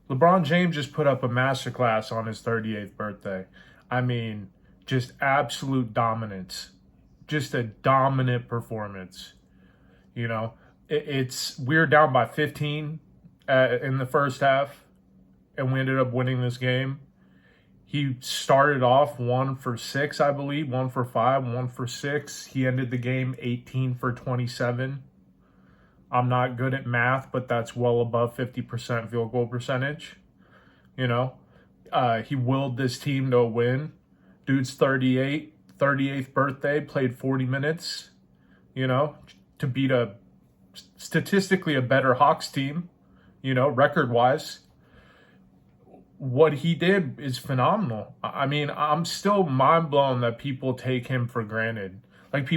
LeBron James just put up a masterclass on his 38th birthday. I mean, just absolute dominance, just a dominant performance. You know, it's we're down by 15 in the first half, and we ended up winning this game. He started off 1 for 6, I believe, 1 for 5, 1 for 6. He ended the game 18 for 27. I'm not good at math, but that's well above 50% field goal percentage. You know, he willed this team to a win. Dude's 38, 38th birthday, played 40 minutes, you know, to beat a statistically a better Hawks team, record wise. What he did is phenomenal. I mean, I'm still mind blown that people take him for granted. Like,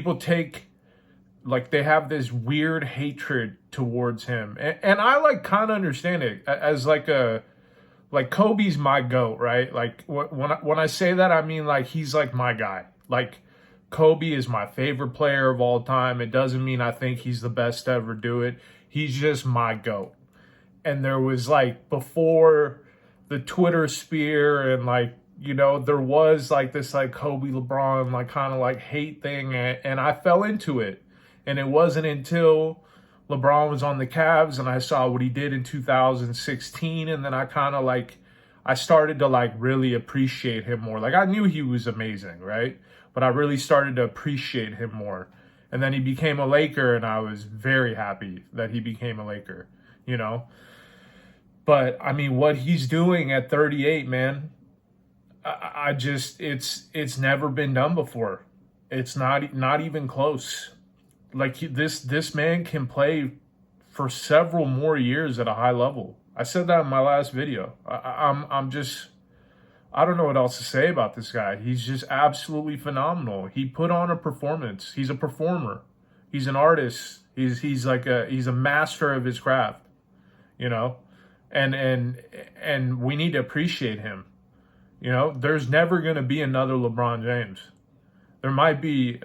they have this weird hatred towards him. And I kind of understand it as Kobe's my GOAT, right? Like, when I say that, I mean, he's my guy. Like, Kobe is my favorite player of all time. It doesn't mean I think he's the best to ever do it. He's just my GOAT. And there was before the Twitter sphere and there was this Kobe LeBron kind of hate thing, and I fell into it. And it wasn't until LeBron was on the Cavs and I saw what he did in 2016, and then I kind of I started to really appreciate him more. I knew he was amazing, right? But I really started to appreciate him more. And then he became a Laker, and I was very happy that he became a Laker, But I mean, what he's doing at 38, man, I just it's never been done before. It's not even close. This man can play for several more years at a high level. I said that in my last video. I don't know what else to say about this guy. He's just absolutely phenomenal. He put on a performance. He's a performer. He's an artist. He's a master of his craft, and we need to appreciate him. There's never going to be another LeBron James. There might be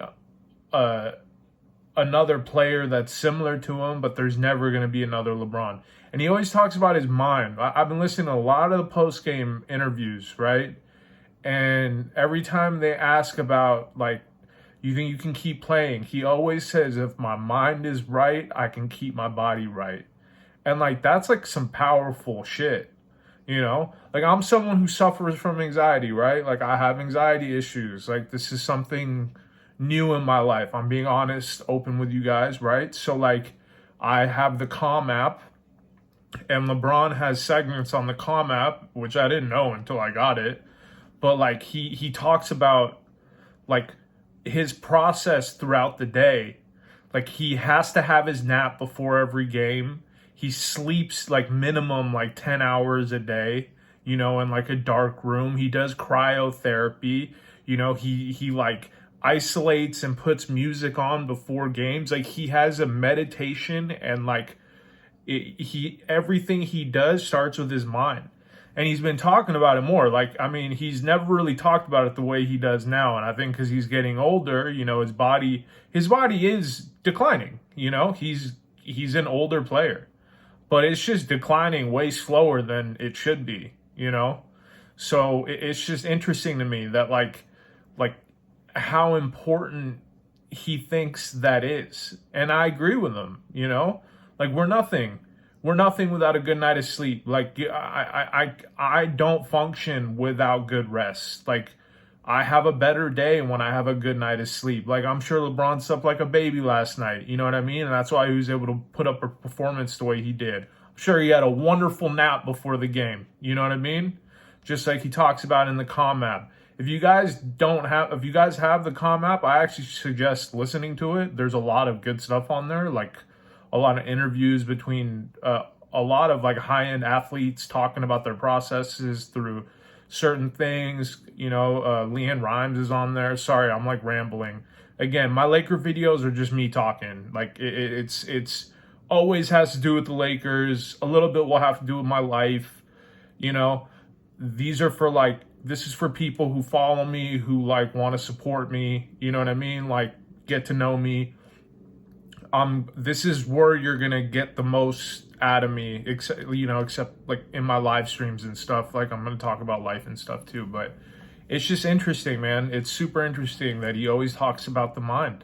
another player that's similar to him, but there's never going to be another LeBron. And he always talks about his mind. I've been listening to a lot of the post-game interviews, right? And every time they ask about, you think you can keep playing, he always says, if my mind is right, I can keep my body right. And that's some powerful shit, I'm someone who suffers from anxiety, right? I have anxiety issues. This is something new in my life. I'm being honest, open with you guys, right? So I have the Calm app, and LeBron has segments on the Calm app, which I didn't know until I got it. But he talks about his process throughout the day. He has to have his nap before every game. He sleeps minimum 10 hours a day, in a dark room. He does cryotherapy. He isolates and puts music on before games. He has a meditation, and everything he does starts with his mind. And he's been talking about it more. He's never really talked about it the way he does now. And I think because he's getting older, his body is declining. He's an older player, but it's just declining way slower than it should be. So it's just interesting to me that how important he thinks that is. And I agree with him, we're nothing. We're nothing without a good night of sleep. I don't function without good rest. I have a better day when I have a good night of sleep. I'm sure LeBron slept like a baby last night. You know what I mean? And that's why he was able to put up a performance the way he did. I'm sure he had a wonderful nap before the game. You know what I mean? Just like he talks about in the Calm app. If you guys have the Calm app, I actually suggest listening to it. There's a lot of good stuff on there, a lot of interviews between a lot of high-end athletes talking about their processes through certain things. Leanne Rimes is on there. Sorry, I'm rambling. Again, my Laker videos are just me talking. It's always has to do with the Lakers. A little bit will have to do with my life. These are for this is for people who follow me, who want to support me. You know what I mean? Get to know me. This is where you're gonna get the most out of me, except like in my live streams and stuff. Like I'm going to talk about life and stuff too, but it's just interesting, man. It's super interesting that he always talks about the mind.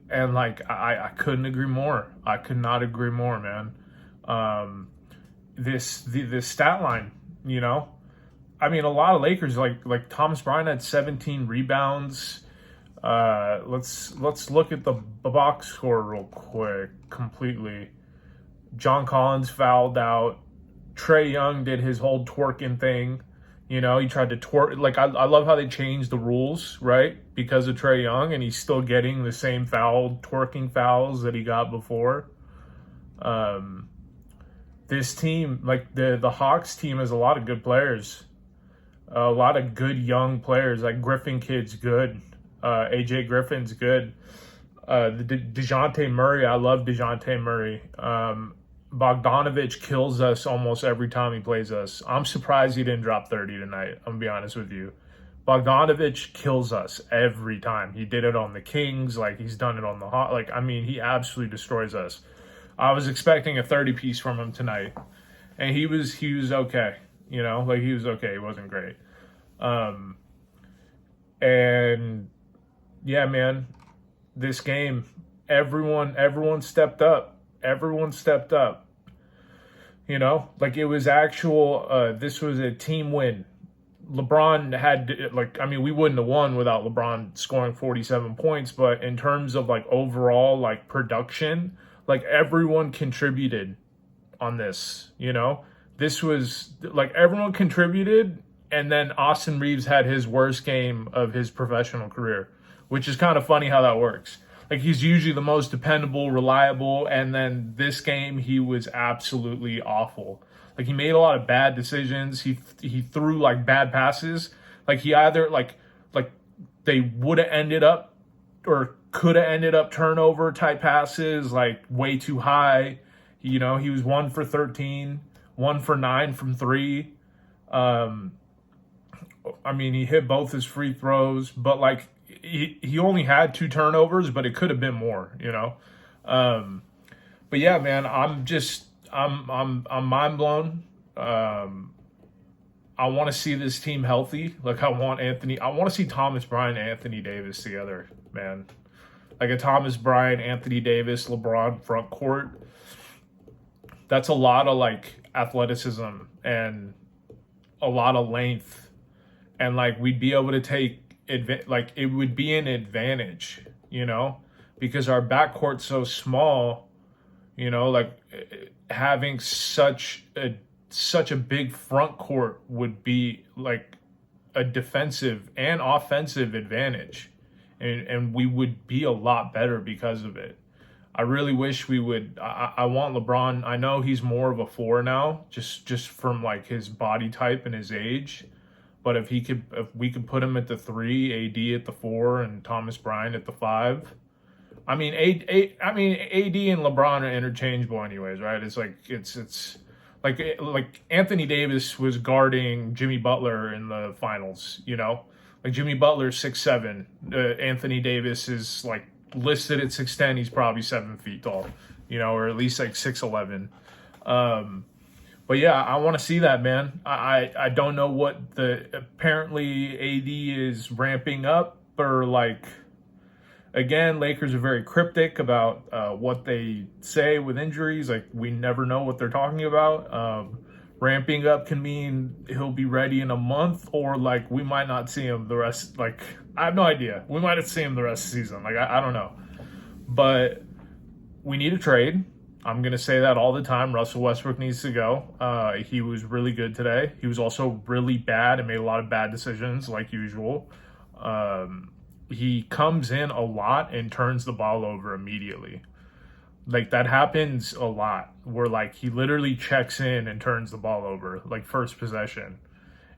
And like I couldn't agree more. I could not agree more, man. This stat line, I mean, a lot of Lakers like Thomas Bryant had 17 rebounds. Let's look at the box score real quick. Completely. John Collins fouled out. Trae Young did his whole twerking thing. He tried to twerk. Like, I love how they changed the rules, right? Because of Trae Young, and he's still getting the same twerking fouls that he got before. This team, like the Hawks team, has a lot of good players. A lot of good young players. Like Griffin kid's good. AJ Griffin's good. DeJounte Murray, I love DeJounte Murray. Bogdanovich kills us almost every time he plays us. I'm surprised he didn't drop 30 tonight. I'm going to be honest with you. Bogdanovich kills us every time. He did it on the Kings. Like, he's done it on the Hawks. Like, I mean, he absolutely destroys us. I was expecting a 30-piece from him tonight. And he was okay. He was okay. He wasn't great. And, yeah, man, this game, everyone stepped up. Everyone stepped up. Like it was this was a team win. LeBron had, we wouldn't have won without LeBron scoring 47 points, but in terms of like overall like production, like everyone contributed on this, This was like everyone contributed, and then Austin Reeves had his worst game of his professional career, which is kind of funny how that works. Like, he's usually the most dependable, reliable, and then this game, he was absolutely awful. Like, he made a lot of bad decisions. He threw, like, bad passes. Like, he either, like they would have ended up or could have ended up turnover-type passes, like, way too high. He was 1 for 13, 1 for 9 from 3. He hit both his free throws, but, like, he only had 2 turnovers, but it could have been more, But yeah, man, I'm mind blown. I want to see this team healthy. Like, I want to see Thomas Bryant and Anthony Davis together, man. Like a Thomas Bryant, Anthony Davis, LeBron front court. That's a lot of like athleticism and a lot of length, and like we'd be able to take. Like it would be an advantage, because our backcourt's so small, like having such a big front court would be like a defensive and offensive advantage, and we would be a lot better because of it. I really wish we would. I want LeBron. I know he's more of a 4 now, just from like his body type and his age. But if we could put him at the 3, AD at the 4, and Thomas Bryant at the 5. AD and LeBron are interchangeable anyways, right? It's like Anthony Davis was guarding Jimmy Butler in the finals, Like Jimmy Butler's 6'7". Anthony Davis is like listed at 6'10". He's probably 7 feet tall, or at least like 6'11". But yeah, I want to see that, man. I don't know what apparently AD is ramping up, or like, again, Lakers are very cryptic about what they say with injuries. Like, we never know what they're talking about. Ramping up can mean he'll be ready in a month, or like we might not see him the rest. Like, I have no idea. We might not see him the rest of the season. Like, I don't know. But we need a trade. I'm going to say that all the time. Russell Westbrook needs to go. He was really good today. He was also really bad and made a lot of bad decisions like usual. He comes in a lot and turns the ball over immediately. Like, that happens a lot where like he literally checks in and turns the ball over, like first possession.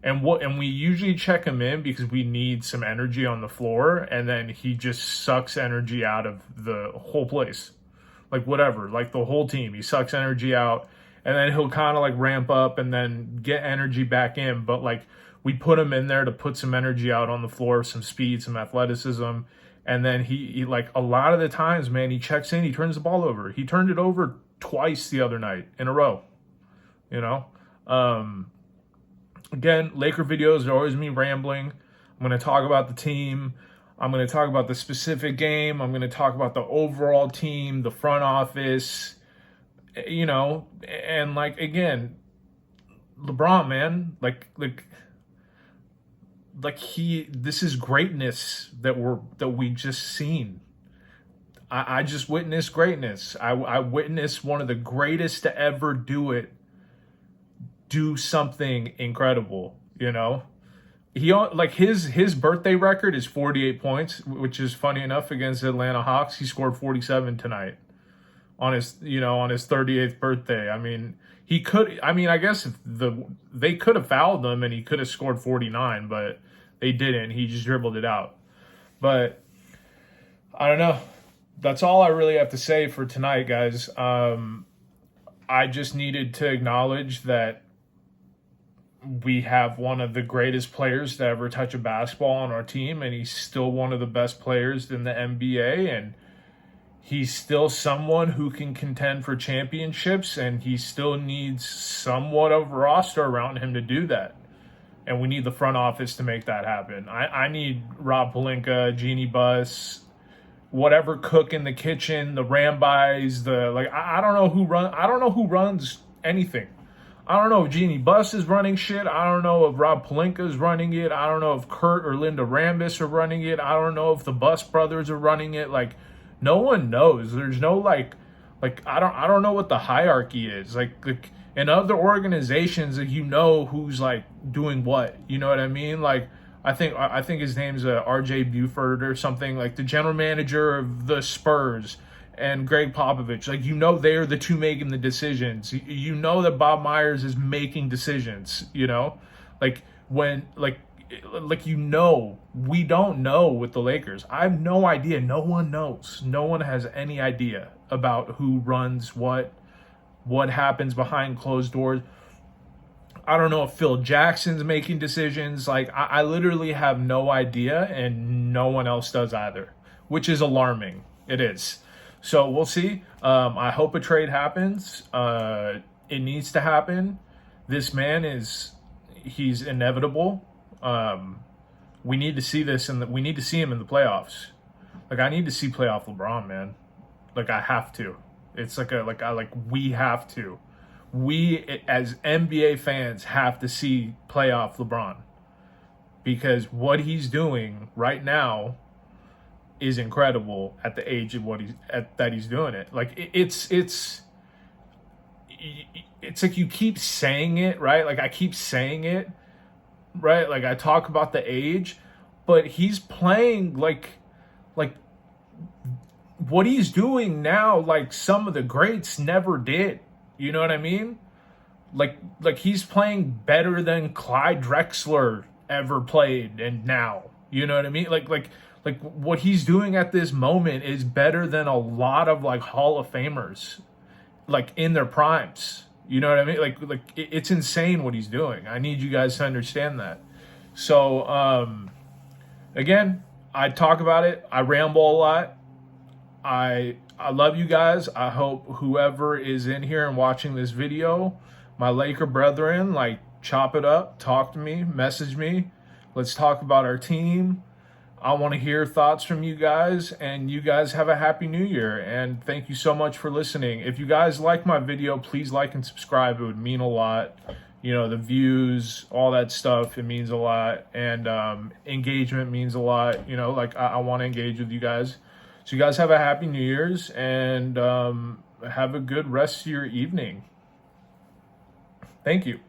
And we usually check him in because we need some energy on the floor, and then he just sucks energy out of the whole place. Like, whatever, like the whole team, he sucks energy out, and then he'll kind of like ramp up and then get energy back in. But like, we put him in there to put some energy out on the floor, some speed, some athleticism, And then he like a lot of the times, man, he checks in, he turns the ball over. He turned it over twice the other night in a row, you know? Again, Laker videos are always me rambling. I'm going to talk about the team. I'm going to talk about the specific game. I'm going to talk about the overall team, the front office, you know, and like, again, LeBron, man, this is greatness that we just seen. I just witnessed greatness. I witnessed one of the greatest to ever do something incredible, you know? He like his birthday record is 48 points, which is funny enough against the Atlanta Hawks. He scored 47 tonight on his 38th birthday. I mean, I guess if they could have fouled him and he could have scored 49, but they didn't. He just dribbled it out. But I don't know. That's all I really have to say for tonight, guys. I just needed to acknowledge that we have one of the greatest players to ever touch a basketball on our team, and he's still one of the best players in the NBA, and he's still someone who can contend for championships, and he still needs somewhat of a roster around him to do that. And we need the front office to make that happen. I need Rob Pelinka, Jeannie Buss, whatever cook in the kitchen, the Rambis, I don't know who runs anything. I don't know if Jeannie Buss is running shit. I don't know if Rob Pelinka is running it. I don't know if Kurt or Linda Rambis are running it. I don't know if the Buss brothers are running it. Like, no one knows. There's no like I don't know what the hierarchy is. Like in other organizations, you know who's like doing what. You know what I mean? Like I think his name's R.J. Buford or something. Like the general manager of the Spurs and Greg Popovich, like, you know, they're the two making the decisions. You know that Bob Myers is making decisions, you know, like when, you know, we don't know with the Lakers. I have no idea. No one knows. No one has any idea about who runs what happens behind closed doors. I don't know if Phil Jackson's making decisions. Like, I literally have no idea, and no one else does either, which is alarming. It is. So we'll see. I hope a trade happens. It needs to happen. This man he's inevitable. We need to see this, and we need to see him in the playoffs. Like, I need to see playoff LeBron, man. Like, I have to. It's we have to. We as NBA fans have to see playoff LeBron, because what he's doing right now is incredible at the age of that he's doing it. Like it's like you keep saying it, right? Like I keep saying it, right? Like I talk about the age, but he's playing like what he's doing now, like some of the greats never did. You know what I mean? Like he's playing better than Clyde Drexler ever played, and now, you know what I mean? Like what he's doing at this moment is better than a lot of like Hall of Famers, like in their primes. You know what I mean? Like it's insane what he's doing. I need you guys to understand that. So again, I talk about it. I ramble a lot. I love you guys. I hope whoever is in here and watching this video, my Laker brethren, like, chop it up, talk to me, message me. Let's talk about our team. I want to hear thoughts from you guys, and you guys have a happy new year, and thank you so much for listening. If you guys like my video, please like and subscribe. It would mean a lot. You know, the views, all that stuff, it means a lot, and engagement means a lot. You know, like I want to engage with you guys. So you guys have a happy New Year's, and have a good rest of your evening. Thank you.